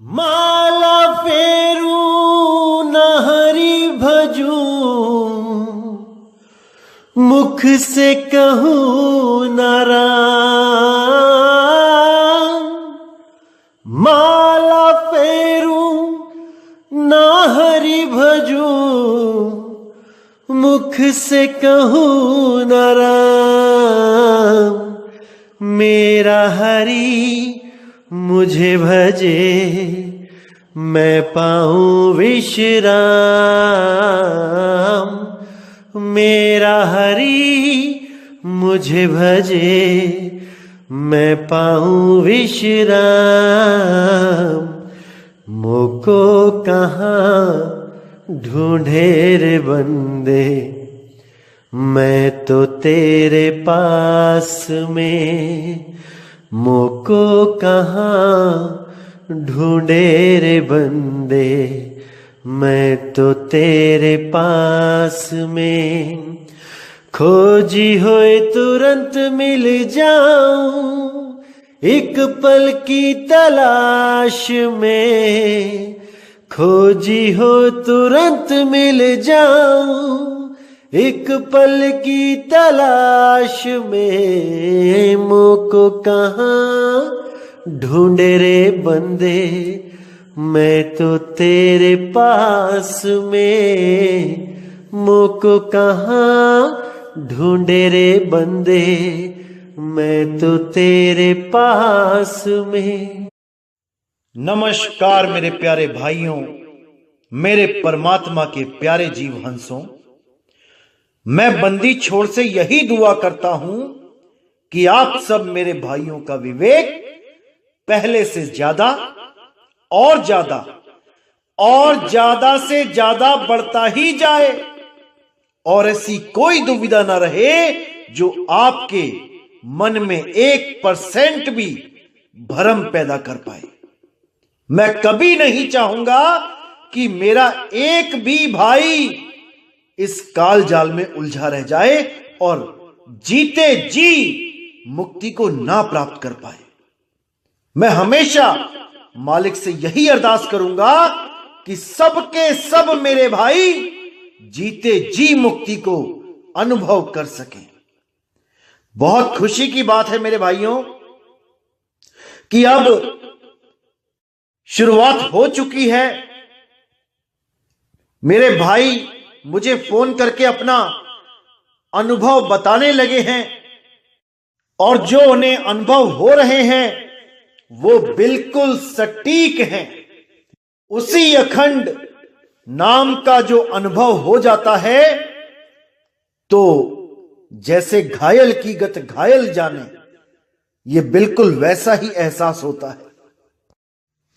माला फेरू न हरि भजू, मुख से कहूँ न राम। माला फेरू न हरि भजू, मुख से कहूँ न राम। मेरा हरि मुझे भजे, मैं पाऊं विश्राम। मेरा हरि मुझे भजे, मैं पाऊं विश्राम। मोको कहाँ ढूंढे रे बंदे, मैं तो तेरे पास में। मोको कहाँ ढूंढे रे बंदे, मैं तो तेरे पास में। खोजी होए तुरंत मिल जाऊं, एक पल की तलाश में। खोजी हो तुरंत मिल जाऊं, एक पल की तलाश में। मोको कहाँ ढूंढे रे बंदे, मैं तो तेरे पास में। मोको कहाँ ढूंढे रे बंदे, मैं तो तेरे पास में। नमस्कार मेरे प्यारे भाइयों, मेरे परमात्मा के प्यारे जीव हंसों। मैं बंदी छोड़ से यही दुआ करता हूं कि आप सब मेरे भाइयों का विवेक पहले से ज्यादा और ज्यादा और ज्यादा से ज्यादा बढ़ता ही जाए, और ऐसी कोई दुविधा ना रहे जो आपके मन में 1% भी भ्रम पैदा कर पाए। मैं कभी नहीं चाहूंगा कि मेरा एक भी भाई इस काल जाल में उलझा रह जाए और जीते जी मुक्ति को ना प्राप्त कर पाए। मैं हमेशा मालिक से यही अरदास करूंगा कि सबके सब मेरे भाई जीते जी मुक्ति को अनुभव कर सकें। बहुत खुशी की बात है मेरे भाइयों कि अब शुरुआत हो चुकी है। मेरे भाई मुझे फोन करके अपना अनुभव बताने लगे हैं, और जो उन्हें अनुभव हो रहे हैं वो बिल्कुल सटीक हैं। उसी अखंड नाम का जो अनुभव हो जाता है तो जैसे घायल की गत घायल जाने, ये बिल्कुल वैसा ही एहसास होता है।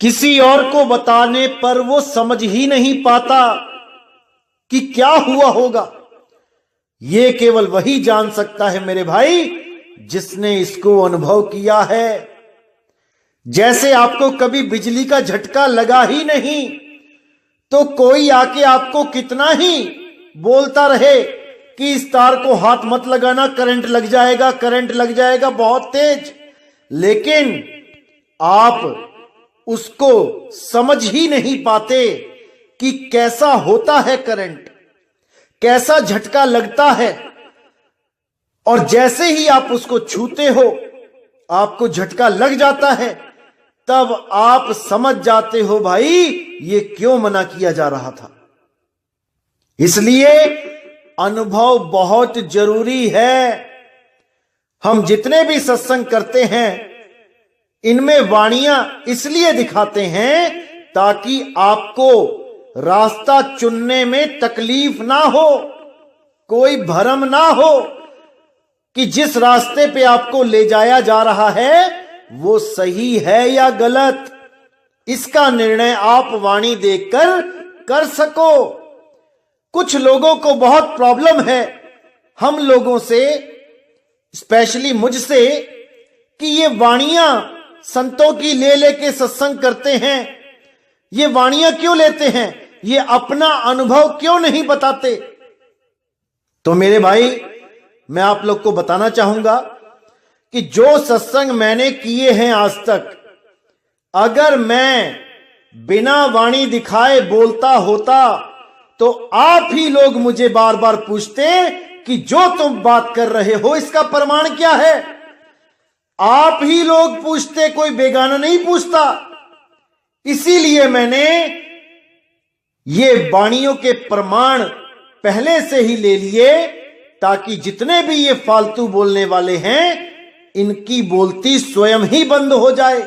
किसी और को बताने पर वो समझ ही नहीं पाता कि क्या हुआ होगा। ये केवल वही जान सकता है मेरे भाई जिसने इसको अनुभव किया है। जैसे आपको कभी बिजली का झटका लगा ही नहीं तो कोई आके आपको कितना ही बोलता रहे कि इस तार को हाथ मत लगाना, करंट लग जाएगा, करंट लग जाएगा बहुत तेज, लेकिन आप उसको समझ ही नहीं पाते कि कैसा होता है करंट, कैसा झटका लगता है। और जैसे ही आप उसको छूते हो, आपको झटका लग जाता है, तब आप समझ जाते हो भाई ये क्यों मना किया जा रहा था। इसलिए अनुभव बहुत जरूरी है। हम जितने भी सत्संग करते हैं इनमें वाणियां इसलिए दिखाते हैं ताकि आपको रास्ता चुनने में तकलीफ ना हो, कोई भ्रम ना हो कि जिस रास्ते पे आपको ले जाया जा रहा है वो सही है या गलत। इसका निर्णय आप वाणी देखकर कर सको। कुछ लोगों को बहुत प्रॉब्लम है हम लोगों से, स्पेशली मुझसे, कि ये वाणियां संतों की ले लेके सत्संग करते हैं। ये वाणियां क्यों लेते हैं, ये अपना अनुभव क्यों नहीं बताते। तो मेरे भाई मैं आप लोग को बताना चाहूंगा कि जो सत्संग मैंने किए हैं आज तक, अगर मैं बिना वाणी दिखाए बोलता होता तो आप ही लोग मुझे बार बार पूछते कि जो तुम बात कर रहे हो इसका प्रमाण क्या है। आप ही लोग पूछते, कोई बेगाना नहीं पूछता। इसीलिए मैंने ये वाणियों के प्रमाण पहले से ही ले लिए, ताकि जितने भी ये फालतू बोलने वाले हैं इनकी बोलती स्वयं ही बंद हो जाए,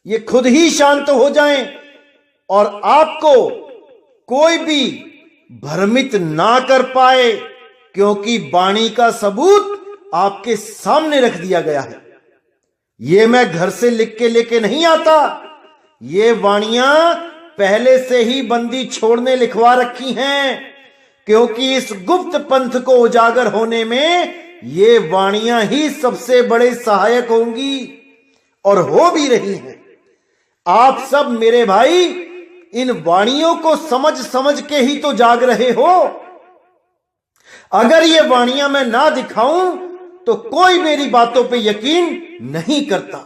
ये खुद ही शांत हो जाएं और आपको कोई भी भ्रमित ना कर पाए, क्योंकि वाणी का सबूत आपके सामने रख दिया गया है। ये मैं घर से लिख के लेके नहीं आता, ये वाणियां पहले से ही बंदी छोड़ने लिखवा रखी हैं, क्योंकि इस गुप्त पंथ को उजागर होने में ये वाणियां ही सबसे बड़े सहायक होंगी और हो भी रही हैं। आप सब मेरे भाई इन वाणियों को समझ समझ के ही तो जाग रहे हो। अगर ये वाणियां मैं ना दिखाऊं तो कोई मेरी बातों पे यकीन नहीं करता।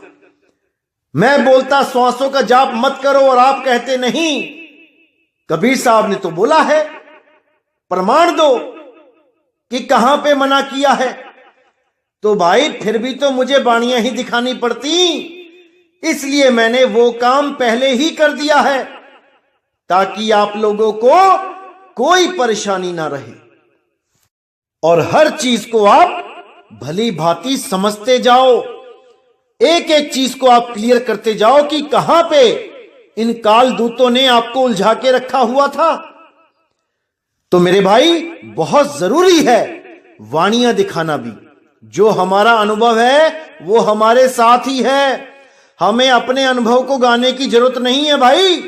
मैं बोलता श्वासों का जाप मत करो और आप कहते नहीं। कबीर साहब ने तो बोला है, प्रमाण दो कि कहां पे मना किया है। तो भाई फिर भी तो मुझे वाणियां ही दिखानी पड़ती, इसलिए मैंने वो काम पहले ही कर दिया है ताकि आप लोगों को कोई परेशानी ना रहे और हर चीज को आप भली भांति समझते जाओ। एक एक चीज को आप क्लियर करते जाओ कि कहां पे इन काल दूतों ने आपको उलझा के रखा हुआ था। तो मेरे भाई बहुत जरूरी है वाणियां दिखाना भी। जो हमारा अनुभव है वो हमारे साथ ही है, हमें अपने अनुभव को गाने की जरूरत नहीं है भाई।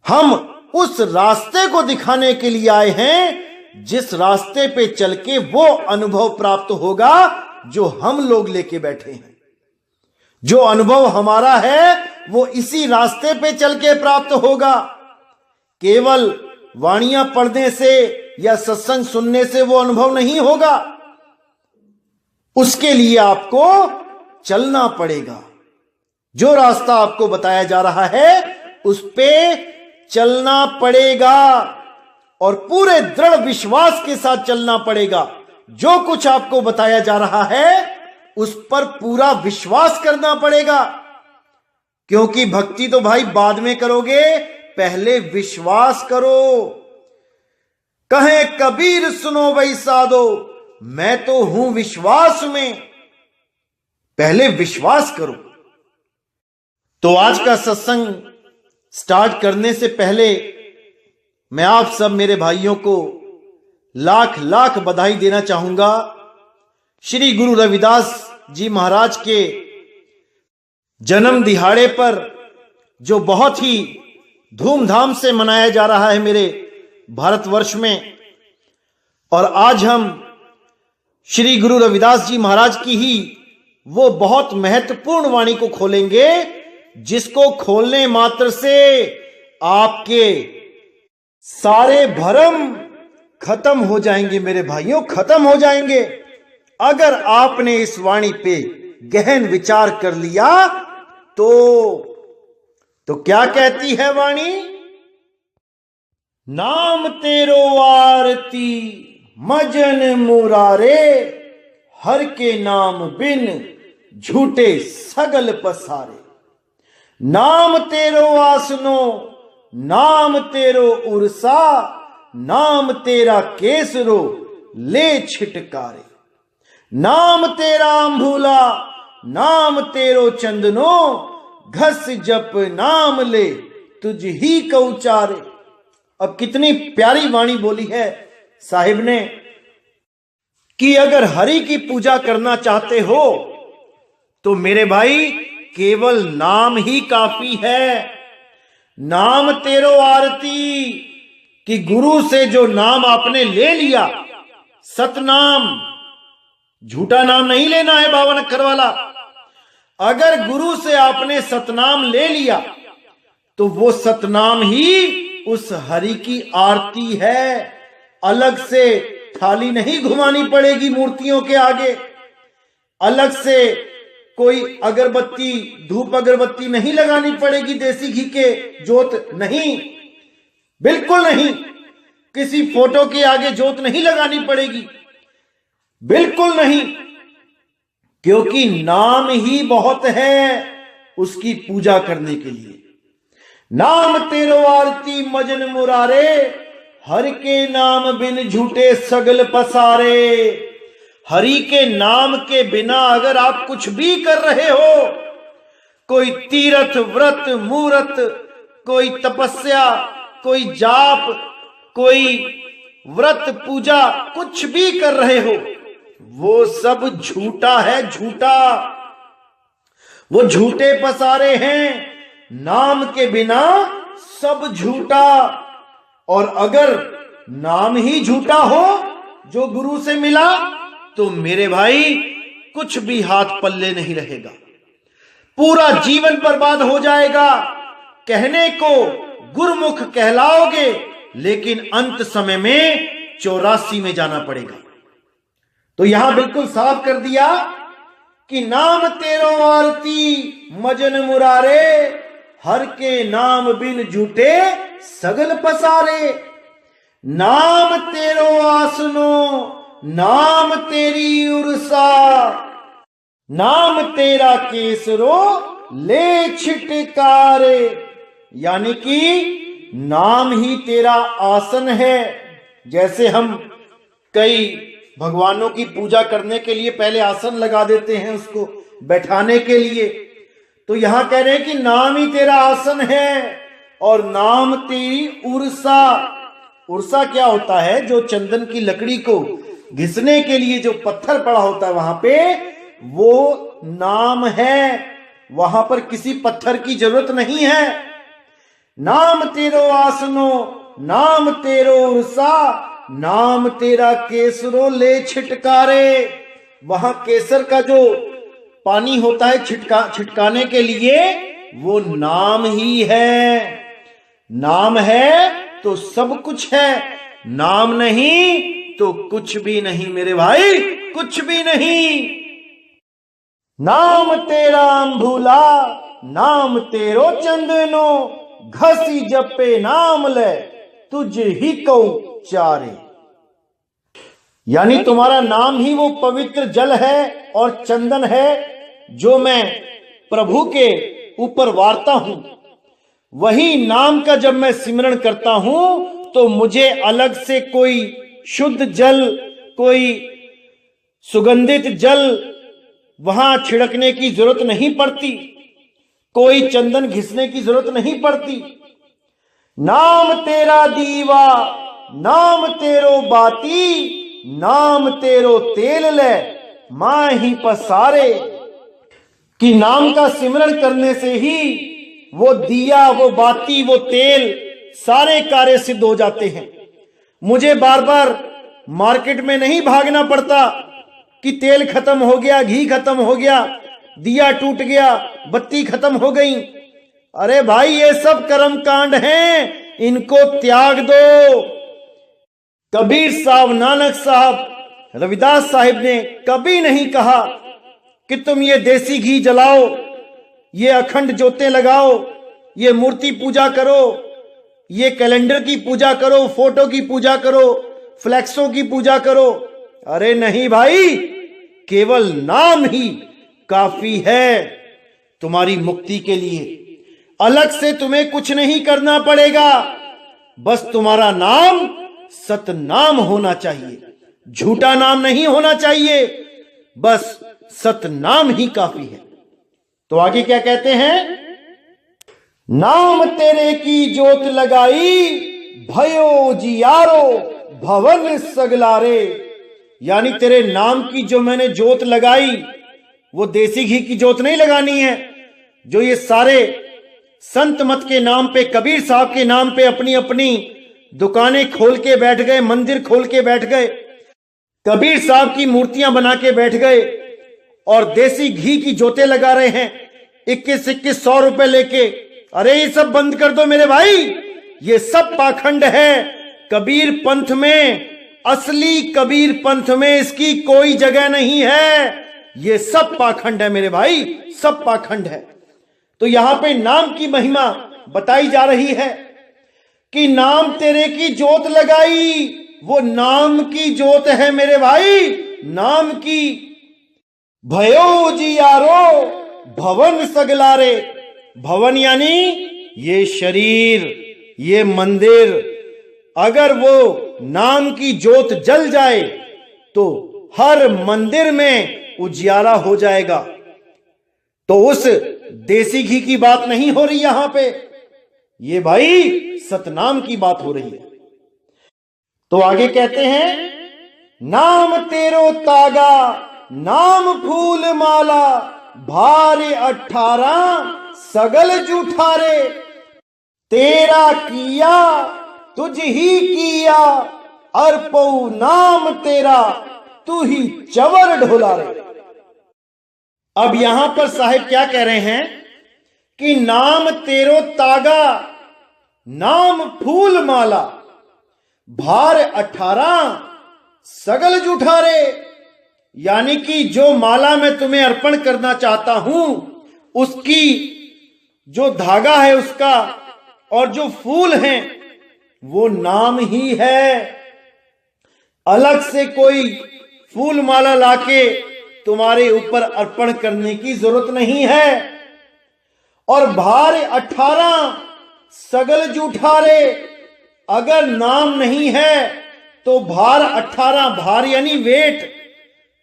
हम उस रास्ते को दिखाने के लिए आए हैं जिस रास्ते पे चल के वो अनुभव प्राप्त होगा जो हम लोग लेके बैठे हैं। जो अनुभव हमारा है वो इसी रास्ते पे चल के प्राप्त होगा। केवल वाणियां पढ़ने से या सत्संग सुनने से वो अनुभव नहीं होगा, उसके लिए आपको चलना पड़ेगा। जो रास्ता आपको बताया जा रहा है उस पे चलना पड़ेगा और पूरे दृढ़ विश्वास के साथ चलना पड़ेगा। जो कुछ आपको बताया जा रहा है उस पर पूरा विश्वास करना पड़ेगा, क्योंकि भक्ति तो भाई बाद में करोगे, पहले विश्वास करो। कहे कबीर सुनो भाई साधो, मैं तो हूं विश्वास में, पहले विश्वास करो। तो आज का सत्संग स्टार्ट करने से पहले मैं आप सब मेरे भाइयों को लाख लाख बधाई देना चाहूंगा। श्री गुरु रविदास जी महाराज के जन्म दिहाड़े पर जो बहुत ही धूमधाम से मनाया जा रहा है मेरे भारतवर्ष में, और आज हम श्री गुरु रविदास जी महाराज की ही वो बहुत महत्वपूर्ण वाणी को खोलेंगे जिसको खोलने मात्र से आपके सारे भ्रम खत्म हो जाएंगे मेरे भाइयों, खत्म हो जाएंगे। अगर आपने इस वाणी पे गहन विचार कर लिया तो क्या कहती है वाणी? नाम तेरो आरती मजन मुरारे, हर के नाम बिन झूठे सगल पसारे। नाम तेरो आसनो, नाम तेरो उर्सा, नाम तेरा केसरो ले छिटकारे। नाम तेरा अंभूला, नाम तेरो चंदनो, घस जप नाम ले तुझ ही को उचारे। अब कितनी प्यारी वाणी बोली है साहिब ने कि अगर हरि की पूजा करना चाहते हो तो मेरे भाई केवल नाम ही काफी है। नाम तेरो आरती, कि गुरु से जो नाम आपने ले लिया, सतनाम, झूठा नाम नहीं लेना है 52 अक्षर वाला। अगर गुरु से आपने सतनाम ले लिया तो वो सतनाम ही उस हरि की आरती है। अलग से थाली नहीं घुमानी पड़ेगी मूर्तियों के आगे, अलग से कोई अगरबत्ती, धूप अगरबत्ती नहीं लगानी पड़ेगी देसी घी के जोत, नहीं, बिल्कुल नहीं। किसी फोटो के आगे जोत नहीं लगानी पड़ेगी, बिल्कुल नहीं, क्योंकि नाम ही बहुत है उसकी पूजा करने के लिए। नाम तेरो आरती मजन मुरारे, हर के नाम बिन झूठे सगल पसारे। हरि के नाम के बिना अगर आप कुछ भी कर रहे हो, कोई तीर्थ व्रत मूरत, कोई तपस्या, कोई जाप, कोई व्रत पूजा, कुछ भी कर रहे हो, वो सब झूठा है, झूठा, वो झूठे पसारे हैं। नाम के बिना सब झूठा। और अगर नाम ही झूठा हो जो गुरु से मिला, तो मेरे भाई कुछ भी हाथ पल्ले नहीं रहेगा, पूरा जीवन बर्बाद हो जाएगा। कहने को गुरमुख कहलाओगे, लेकिन अंत समय में 84 में जाना पड़ेगा। तो यहां बिल्कुल साफ कर दिया कि नाम तेरो आरती मजन मुरारे, हर के नाम बिन झूठे सगल पसारे। नाम तेरो आसनो, नाम तेरी उर्सा, नाम तेरा केसरो ले छिटकारे। यानी कि नाम ही तेरा आसन है। जैसे हम कई भगवानों की पूजा करने के लिए पहले आसन लगा देते हैं उसको बैठाने के लिए, तो यहां कह रहे हैं कि नाम ही तेरा आसन है और नाम तेरी उर्सा। उर्सा क्या होता है? जो चंदन की लकड़ी को घिसने के लिए जो पत्थर पड़ा होता है वहां पे, वो नाम है। वहां पर किसी पत्थर की जरूरत नहीं है। नाम तेरो आसनो, नाम तेरो उर्सा, नाम तेरा केसरो ले छिटकारे। वहां केसर का जो पानी होता है छिटकाने के लिए, वो नाम ही है। नाम है तो सब कुछ है, नाम नहीं तो कुछ भी नहीं मेरे भाई, कुछ भी नहीं। नाम तेरा अंभूला, नाम तेरो चंदनो, घसी जपे नाम ले तुझ ही को चारे। यानी तुम्हारा नाम ही वो पवित्र जल है और चंदन है जो मैं प्रभु के ऊपर वारता हूं। वही नाम का जब मैं सिमरण करता हूं तो मुझे अलग से कोई शुद्ध जल, कोई सुगंधित जल वहां छिड़कने की जरूरत नहीं पड़ती, कोई चंदन घिसने की जरूरत नहीं पड़ती। नाम तेरा दीवा, नाम तेरो बाती, नाम तेरो तेल ले माही पसारे। कि नाम का सिमरण करने से ही वो दिया, वो बाती, वो तेल, सारे कार्य सिद्ध हो जाते हैं। मुझे बार बार मार्केट में नहीं भागना पड़ता कि तेल खत्म हो गया, घी खत्म हो गया, दिया टूट गया, बत्ती खत्म हो गई। अरे भाई, ये सब कर्म कांड हैं, इनको त्याग दो। कबीर साहब, नानक साहब, रविदास साहिब ने कभी नहीं कहा कि तुम ये देसी घी जलाओ, ये अखंड जोतें लगाओ, ये मूर्ति पूजा करो, ये कैलेंडर की पूजा करो, फोटो की पूजा करो, फ्लैक्सों की पूजा करो। अरे नहीं भाई, केवल नाम ही काफी है तुम्हारी मुक्ति के लिए। अलग से तुम्हें कुछ नहीं करना पड़ेगा, बस तुम्हारा नाम सतनाम होना चाहिए, झूठा नाम नहीं होना चाहिए, बस सतनाम ही काफी है। तो आगे क्या कहते हैं? नाम तेरे की जोत लगाई, भयो जियारो भवन सगलारे। यानी तेरे नाम की जो मैंने जोत लगाई, वो देसी घी की जोत नहीं लगानी है जो ये सारे संत मत के नाम पे, कबीर साहब के नाम पे अपनी अपनी दुकानें खोल के बैठ गए, मंदिर खोल के बैठ गए, कबीर साहब की मूर्तियां बना के बैठ गए और देसी घी की जोतें लगा रहे हैं 21-2100 रुपए लेके। अरे ये सब बंद कर दो मेरे भाई, ये सब पाखंड है। कबीर पंथ में, असली कबीर पंथ में इसकी कोई जगह नहीं है। ये सब पाखंड है मेरे भाई, सब पाखंड है। तो यहां पे नाम की महिमा बताई जा रही है कि नाम तेरे की जोत लगाई, वो नाम की जोत है मेरे भाई, नाम की। भयो उजियारो भवन सगलारे, भवन यानी ये शरीर, ये मंदिर, अगर वो नाम की जोत जल जाए तो हर मंदिर में उजियारा हो जाएगा। तो उस देसी घी की बात नहीं हो रही यहां पे, ये भाई सतनाम की बात हो रही है। तो आगे कहते हैं, नाम तेरो तागा नाम फूल माला, भारे 18 सगल जूठारे, तेरा किया तुझ ही किया, अर्पो नाम तेरा तू ही चवर ढोलारे। अब यहां पर साहिब क्या कह रहे हैं कि नाम तेरो तागा नाम फूल माला, भार 18 सगल जूठारे, यानी कि जो माला मैं तुम्हें अर्पण करना चाहता हूं उसकी जो धागा है उसका और जो फूल हैं वो नाम ही है। अलग से कोई फूल माला लाके तुम्हारे ऊपर अर्पण करने की जरूरत नहीं है। और भार 18 सगल जूठारे, अगर नाम नहीं है तो भार 18, भार यानी वेट,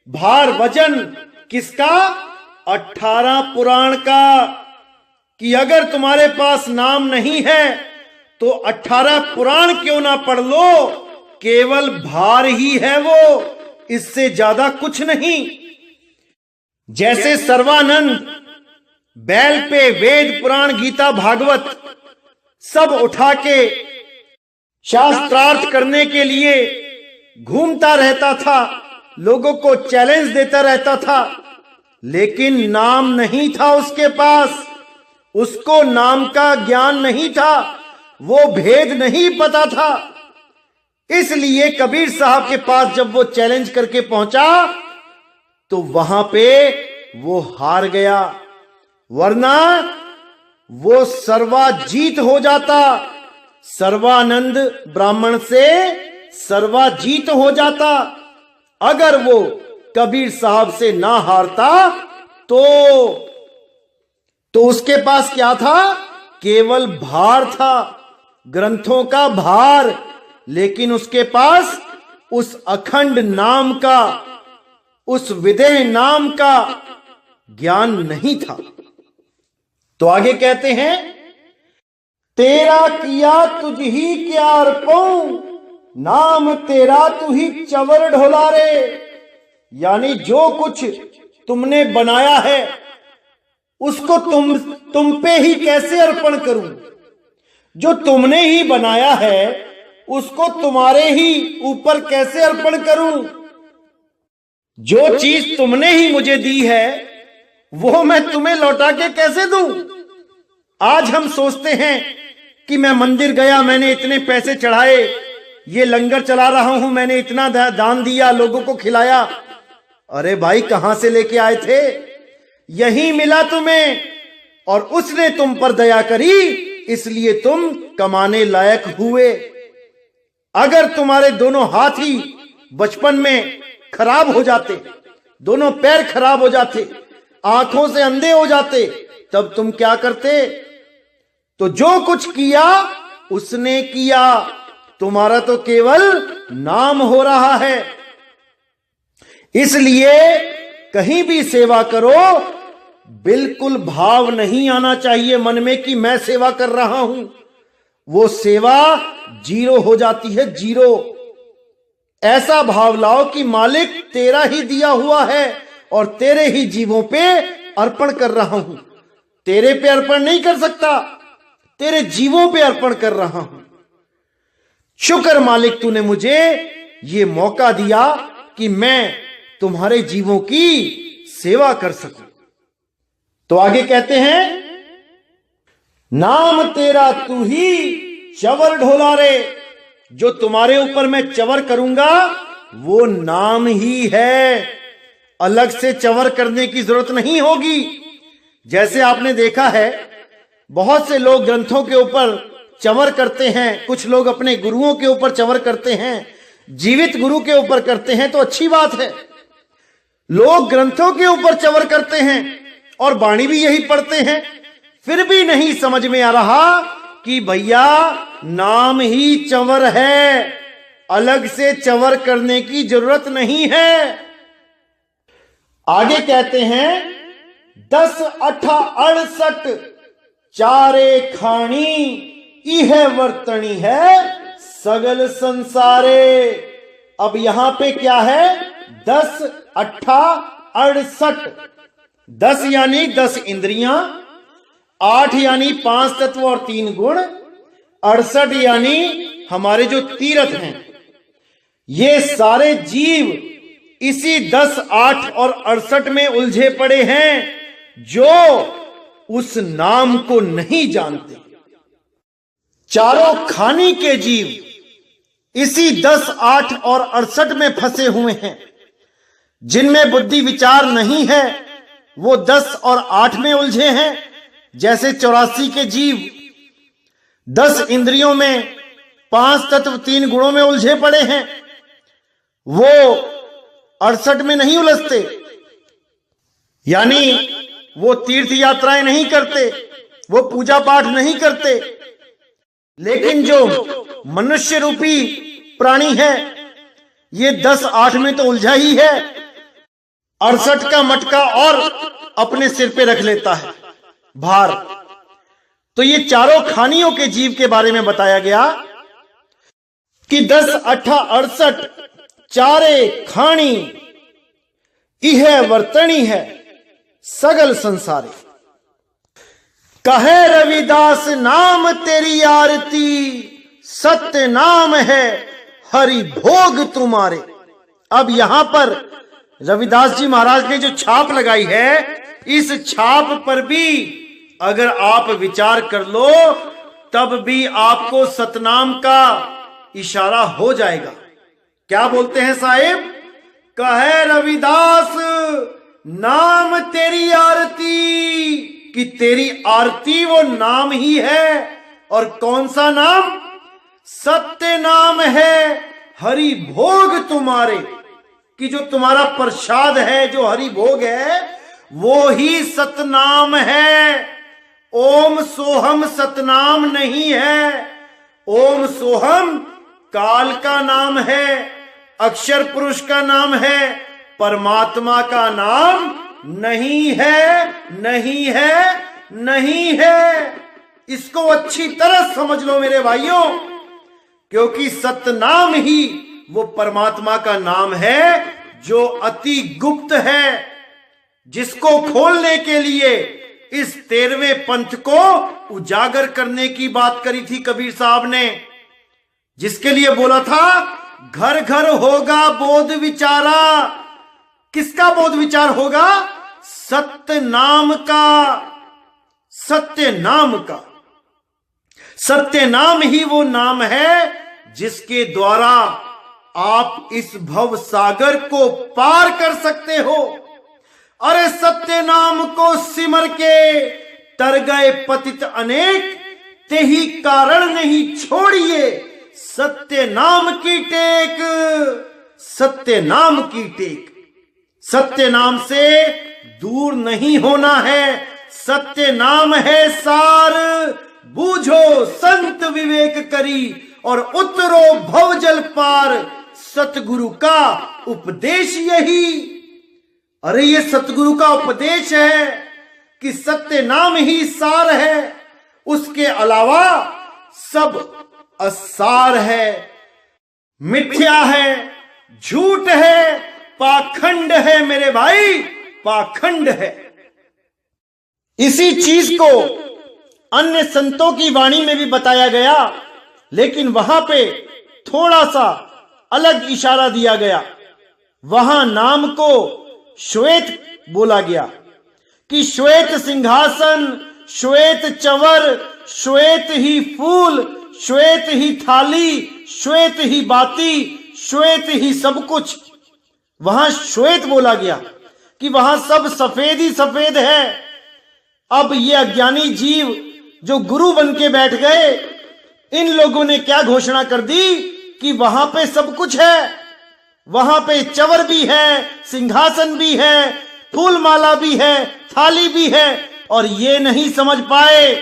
भार वजन किसका? 18 पुराण का। कि अगर तुम्हारे पास नाम नहीं है तो 18 पुराण क्यों ना पढ़ लो, केवल भार ही है वो, इससे ज्यादा कुछ नहीं। जैसे सर्वानंद बैल पे वेद पुराण गीता भागवत सब उठा के शास्त्रार्थ करने के लिए घूमता रहता था, लोगों को चैलेंज देता रहता था, लेकिन नाम नहीं था उसके पास, उसको नाम का ज्ञान नहीं था, वो भेद नहीं पता था। इसलिए कबीर साहब के पास जब वो चैलेंज करके पहुंचा तो वहां पे वो हार गया, वरना वो सर्वाजीत हो जाता। सर्वानंद ब्राह्मण से सर्वाजीत हो जाता। अगर वो कबीर साहब से ना हारता तो उसके पास क्या था? केवल भार था, ग्रंथों का भार, लेकिन उसके पास उस अखंड नाम का, उस विदेह नाम का ज्ञान नहीं था। तो आगे कहते हैं, तेरा किया तुझ ही क्या अर्पऊं, नाम तेरा तू ही चवर ढोलारे, यानी जो कुछ तुमने बनाया है उसको तुम पे ही कैसे अर्पण करूं? जो तुमने ही बनाया है उसको तुम्हारे ही ऊपर कैसे अर्पण करूं? जो चीज तुमने ही मुझे दी है वो मैं तुम्हें लौटा के कैसे दूं? आज हम सोचते हैं कि मैं मंदिर गया, मैंने इतने पैसे चढ़ाए, ये लंगर चला रहा हूं, मैंने इतना दान दिया, लोगों को खिलाया। अरे भाई, कहां से लेके आए थे? यही मिला तुम्हें और उसने तुम पर दया करी, इसलिए तुम कमाने लायक हुए। अगर तुम्हारे दोनों हाथ ही बचपन में खराब हो जाते, दोनों पैर खराब हो जाते, आंखों से अंधे हो जाते, तब तुम क्या करते? तो जो कुछ किया उसने किया, तुम्हारा तो केवल नाम हो रहा है। इसलिए कहीं भी सेवा करो, बिल्कुल भाव नहीं आना चाहिए मन में कि मैं सेवा कर रहा हूं। वो सेवा जीरो हो जाती है, जीरो। ऐसा भाव लाओ कि मालिक तेरा ही दिया हुआ है और तेरे ही जीवों पे अर्पण कर रहा हूं। तेरे पे अर्पण नहीं कर सकता, तेरे जीवों पे अर्पण कर रहा हूं। शुक्र मालिक, तूने मुझे ये मौका दिया कि मैं तुम्हारे जीवों की सेवा कर सकूं। तो आगे कहते हैं, नाम तेरा तू ही चवर ढोलारे, जो तुम्हारे ऊपर मैं चवर करूंगा वो नाम ही है। अलग से चंवर करने की जरूरत नहीं होगी। जैसे आपने देखा है बहुत से लोग ग्रंथों के ऊपर चंवर करते हैं, कुछ लोग अपने गुरुओं के ऊपर चंवर करते हैं, जीवित गुरु के ऊपर करते हैं, तो अच्छी बात है। लोग ग्रंथों के ऊपर चंवर करते हैं और बाणी भी यही पढ़ते हैं, फिर भी नहीं समझ में आ रहा कि भैया नाम ही चंवर है, अलग से चंवर करने की जरूरत नहीं है। आगे कहते हैं 10 8 68 चारे खानी इह वर्तनी है सगल संसारे। अब यहां पे क्या है 10 8 68। 10 यानी 10 इंद्रियां, 8 यानी 5 तत्व और 3 गुण, 68 यानी हमारे जो तीर्थ हैं, ये सारे जीव इसी 10 8 और 68 में उलझे पड़े हैं, जो उस नाम को नहीं जानते। चारों खानी के जीव इसी 10 8 और 68 में फंसे हुए हैं। जिनमें बुद्धि विचार नहीं है वो 10 और 8 में उलझे हैं। जैसे 84 के जीव 10 इंद्रियों में, 5 तत्व 3 गुणों में उलझे पड़े हैं, वो 68 में नहीं उलझते। यानी वो तीर्थ यात्राएं नहीं करते, वो पूजा पाठ नहीं करते। लेकिन जो मनुष्य रूपी प्राणी है ये 10 8 में तो उलझा ही है, 68 का मटका और अपने सिर पे रख लेता है भार। तो ये चारों खानियों के जीव के बारे में बताया गया कि 10 8 68 चारे खानी इह वर्तनी है सगल संसारे। कहे रविदास नाम तेरी आरती सत्य नाम है हरि भोग तुम्हारे। अब यहां पर रविदास जी महाराज ने जो छाप लगाई है, इस छाप पर भी अगर आप विचार कर लो तब भी आपको सतनाम का इशारा हो जाएगा। क्या बोलते हैं साहिब? कहे रविदास नाम तेरी आरती, कि तेरी आरती वो नाम ही है। और कौन सा नाम? सत्य नाम है हरि भोग तुम्हारे, कि जो तुम्हारा प्रसाद है, जो हरि भोग है, वो ही सतनाम है। ओम सोहम सतनाम नहीं है। ओम सोहम काल का नाम है, अक्षर पुरुष का नाम है, परमात्मा का नाम नहीं है, नहीं है, नहीं है। इसको अच्छी तरह समझ लो मेरे भाइयों, क्योंकि सतनाम ही वो परमात्मा का नाम है जो अति गुप्त है, जिसको खोलने के लिए इस 13वें पंथ को उजागर करने की बात करी थी कबीर साहब ने, जिसके लिए बोला था घर घर होगा बोध विचारा। किसका बोध विचार होगा? सत्य नाम का, सत्य नाम का। सत्य नाम ही वो नाम है जिसके द्वारा आप इस भव सागर को पार कर सकते हो। अरे सत्य नाम को सिमर के तर गए पतित अनेक, ते ही कारण नहीं छोड़िए सत्य नाम की टेक, सत्य नाम की टेक। सत्य नाम से दूर नहीं होना है, सत्य नाम है सार। बूझो संत विवेक करी और उतरो भवजल पार, सतगुरु का उपदेश यही। अरे ये सतगुरु का उपदेश है कि सत्य नाम ही सार है, उसके अलावा सब असार है, मिथ्या है, झूठ है, पाखंड है मेरे भाई, पाखंड है। इसी चीज को अन्य संतों की वाणी में भी बताया गया, लेकिन वहां पे थोड़ा सा अलग इशारा दिया गया। वहां नाम को श्वेत बोला गया कि श्वेत सिंहासन, श्वेत चवर, श्वेत ही फूल, श्वेत ही थाली, श्वेत ही बाती, श्वेत ही सब कुछ। वहां श्वेत बोला गया। कि वहां सब सफेद ही सफेद है। अब ये अज्ञानी जीव जो गुरु बन के बैठ गए, इन लोगों ने क्या घोषणा कर दी कि वहां पे सब कुछ है, वहां पे चवर भी है, सिंहासन भी है, फूल माला भी है, थाली भी है, और ये नहीं समझ पाए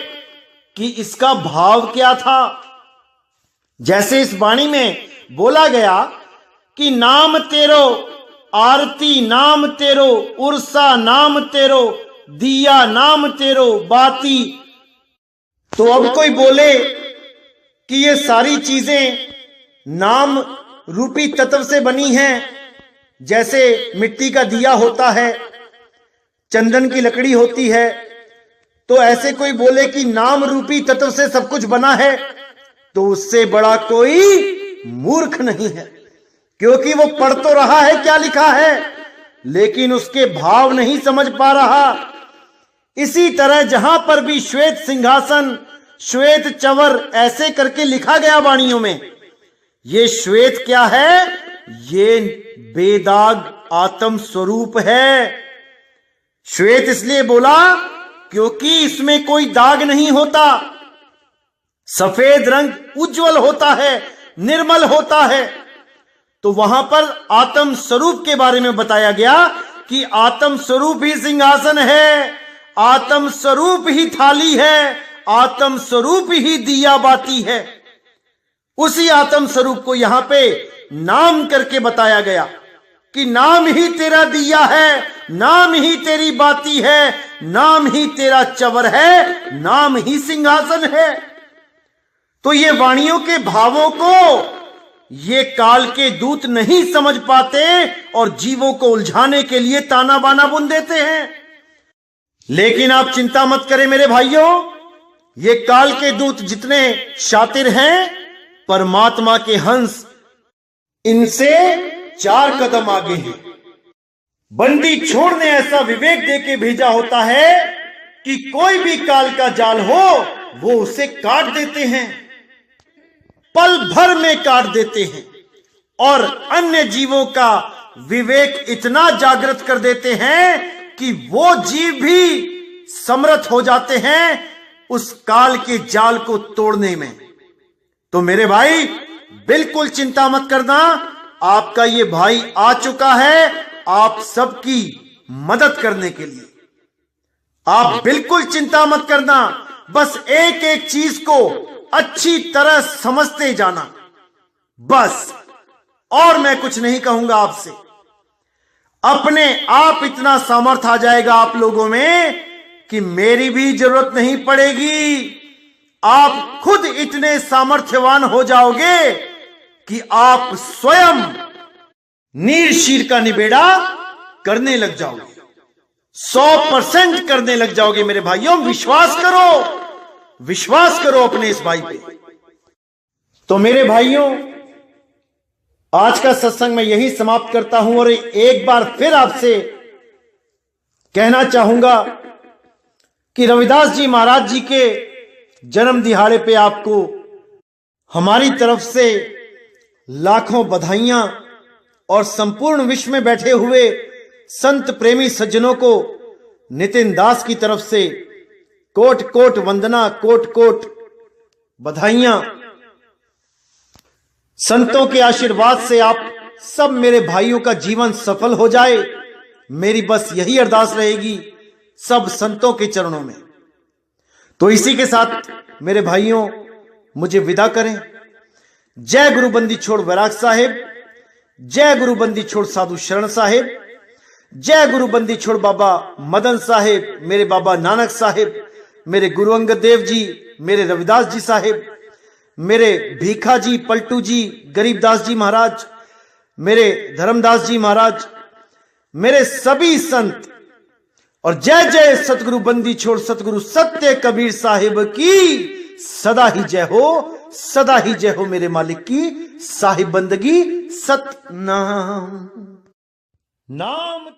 कि इसका भाव क्या था। जैसे इस वाणी में बोला गया कि नाम तेरो, आरती नाम तेरो, उर्सा नाम तेरो, दिया नाम तेरो, बाती। तो अब कोई बोले कि ये सारी चीजें नाम रूपी तत्व से बनी हैं, जैसे मिट्टी का दिया होता है, चंदन की लकड़ी होती है, तो ऐसे कोई बोले कि नाम रूपी तत्व से सब कुछ बना है, तो उससे बड़ा कोई मूर्ख नहीं है, क्योंकि वो पढ़ तो रहा है क्या लिखा है, लेकिन उसके भाव नहीं समझ पा रहा। इसी तरह जहां पर भी श्वेत सिंहासन, श्वेत चवर ऐसे करके लिखा गया वाणियों में, ये श्वेत क्या है? ये बेदाग आत्म स्वरूप है। श्वेत इसलिए बोला क्योंकि इसमें कोई दाग नहीं होता। सफेद रंग उज्जवल होता है, निर्मल होता है। तो वहां पर आत्म स्वरूप के बारे में बताया गया कि आत्म स्वरूप ही सिंहासन है, आत्म स्वरूप ही थाली है, आत्म स्वरूप ही दिया बाती है। उसी आत्म स्वरूप को यहां पे नाम करके बताया गया कि नाम ही तेरा दिया है, नाम ही तेरी बाती है, नाम ही तेरा चवर है, नाम ही सिंहासन है। तो ये वाणियों के भावों को ये काल के दूत नहीं समझ पाते और जीवों को उलझाने के लिए ताना बाना बुन देते हैं। लेकिन आप चिंता मत करें मेरे भाइयों, ये काल के दूत जितने शातिर हैं, परमात्मा के हंस इनसे 4 कदम आगे हैं। बंदी छोड़ ने ऐसा विवेक देके भेजा होता है कि कोई भी काल का जाल हो वो उसे काट देते हैं, पल भर में काट देते हैं, और अन्य जीवों का विवेक इतना जागृत कर देते हैं कि वो जीव भी समर्थ हो जाते हैं उस काल के जाल को तोड़ने में। तो मेरे भाई बिल्कुल चिंता मत करना, आपका ये भाई आ चुका है आप सबकी मदद करने के लिए। आप बिल्कुल चिंता मत करना, बस एक एक चीज को अच्छी तरह समझते जाना, बस। और मैं कुछ नहीं कहूंगा आपसे। अपने आप इतना सामर्थ्य आ जाएगा आप लोगों में कि मेरी भी जरूरत नहीं पड़ेगी। आप खुद इतने सामर्थ्यवान हो जाओगे कि आप स्वयं नीर शीर का निबेड़ा करने लग जाओगे, 100% करने लग जाओगे मेरे भाइयों। विश्वास करो, विश्वास करो अपने इस भाई पे। तो मेरे भाइयों, आज का सत्संग मैं यही समाप्त करता हूं और एक बार फिर आपसे कहना चाहूंगा कि रविदास जी महाराज जी के जन्म दिहाड़े पे आपको हमारी तरफ से लाखों बधाइयां और संपूर्ण विश्व में बैठे हुए संत प्रेमी सज्जनों को नितिन दास की तरफ से कोट कोट वंदना, कोट कोट बधाइयां। संतों के आशीर्वाद से आप सब मेरे भाइयों का जीवन सफल हो जाए, मेरी बस यही अरदास रहेगी सब संतों के चरणों में। तो इसी के साथ मेरे भाइयों मुझे विदा करें। जय गुरु बंदी छोड़ वैराग साहिब, जय गुरु बंदी छोड़ साधु शरण साहिब, जय गुरु बंदी छोड़ बाबा मदन साहिब, मेरे बाबा नानक साहिब, मेरे गुरु अंगद देव जी, मेरे रविदास जी साहिब, मेरे भीखा जी, पलटू जी, गरीबदास जी महाराज, मेरे धर्मदास जी महाराज, मेरे सभी संत, और जय जय सतगुरु बंदी छोड़ सतगुरु सत्य कबीर साहिब की सदा ही जय हो, सदा ही जय हो मेरे मालिक की साहिब बंदगी। सतनाम नाम